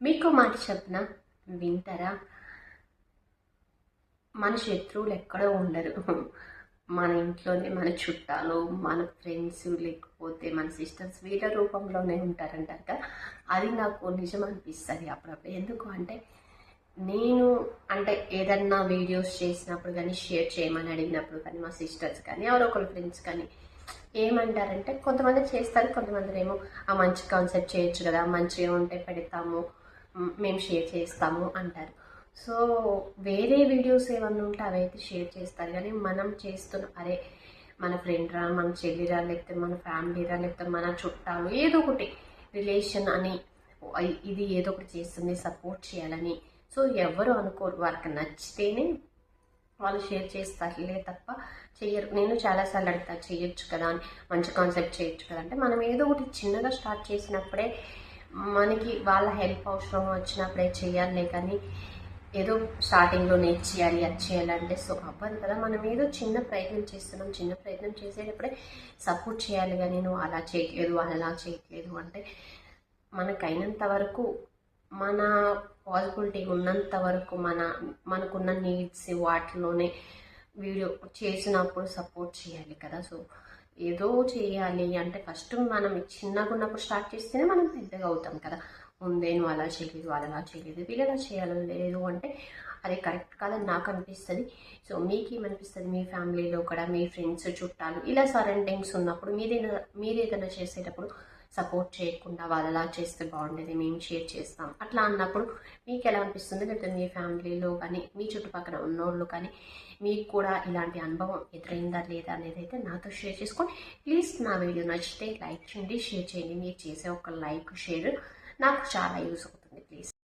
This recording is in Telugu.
మీకు మాట చెప్పిన వింటారా? మన శత్రువులు ఎక్కడో ఉండరు. మన ఇంట్లోనే మన చుట్టాలు, మన ఫ్రెండ్స్, లేకపోతే మన సిస్టర్స్ వీళ్ళ రూపంలోనే ఉంటారంటారు కదా. అది నాకు నిజం అనిపిస్తుంది అప్పుడప్పుడు. ఎందుకు అంటే నేను అంటే ఏదన్నా వీడియోస్ చేసినప్పుడు కానీ, షేర్ చేయమని అడిగినప్పుడు కానీ, మా సిస్టర్స్ కానీ ఎవరో ఒకరు ఫ్రెండ్స్ కానీ ఏమంటారంటే, కొంతమంది చేస్తారు, కొంతమంది ఏమో ఆ మంచి కాన్సెప్ట్ చేయొచ్చు కదా, మంచిగా ఉంటే పెడతాము, మేము షేర్ చేస్తాము అంటారు. సో వేరే వీడియోస్ ఏమన్నా ఉంటే అవైతే షేర్ చేస్తారు, కానీ మనం చేస్తున్న అరే మన ఫ్రెండ్ రా, మన చెల్లిరా, లేకపోతే మన ఫ్యామిలీ రా, లేకపోతే మన చుట్టాలు ఏదో ఒకటి రిలేషన్ అని ఇది ఏదో ఒకటి చేస్తుంది సపోర్ట్ చేయాలని. సో ఎవరు అనుకోరు, వారికి నచ్చితేనే వాళ్ళు షేర్ చేస్తారులే తప్ప చెయ్యరు. నేను చాలాసార్లు అడుగుతా, చేయొచ్చు కదా అని, మంచి కాన్సెప్ట్ చేయొచ్చు కదా అంటే, మనం ఏదో ఒకటి చిన్నగా స్టార్ట్ చేసినప్పుడే మనకి వాళ్ళ హెల్ప్ అవసరం వచ్చినప్పుడే చేయాలి, కానీ ఏదో స్టార్టింగ్లో చేయాలి అది చేయాలంటే సో అవ్వదు కదా. మనం ఏదో చిన్న ప్రయత్నం చేస్తున్నాం, చిన్న ప్రయత్నం చేసేటప్పుడే సపోర్ట్ చేయాలి, కానీ నువ్వు అలా చేయట్లేదు అలా చేయట్లేదు అంటే, మనకైనంత వరకు మన పాసిబిలిటీ ఉన్నంత వరకు మనకున్న నీడ్స్ వాటిలోనే వీడియో చేసినప్పుడు సపోర్ట్ చేయాలి కదా. సో ఏదో చేయాలి అంటే ఫస్ట్ మనం చిన్నగా ఉన్నప్పుడు స్టార్ట్ చేస్తేనే మనం పెద్దగా అవుతాం కదా. ముందే నువ్వు అలా చేయలేదు అలా చేయలేదు వీళ్ళలా చేయాలని లేదు అంటే అది కరెక్ట్ కాదని నాకు అనిపిస్తుంది. సో మీకేమనిపిస్తుంది? మీ ఫ్యామిలీలో కూడా మీ ఫ్రెండ్స్ చుట్టాలు ఇలా సరౌండింగ్స్ ఉన్నప్పుడు మీరేదైనా చేసేటప్పుడు సపోర్ట్ చేయకుండా వాళ్ళలా చేస్తే బాగుండేది, మేము షేర్ చేస్తాం అట్లా అన్నప్పుడు మీకు ఎలా అనిపిస్తుంది? లేకపోతే మీ ఫ్యామిలీలో కానీ మీ చుట్టుపక్కల ఉన్నోళ్ళు కానీ మీకు కూడా ఇలాంటి అనుభవం ఎదురైందా లేదా అనేది అయితే నాతో షేర్ చేసుకోండి. ప్లీజ్ నా వీడియో నచ్చితే లైక్ చేయండి, షేర్ చేయండి. మీరు చేసే ఒక లైక్ షేర్ నాకు చాలా యూస్ అవుతుంది.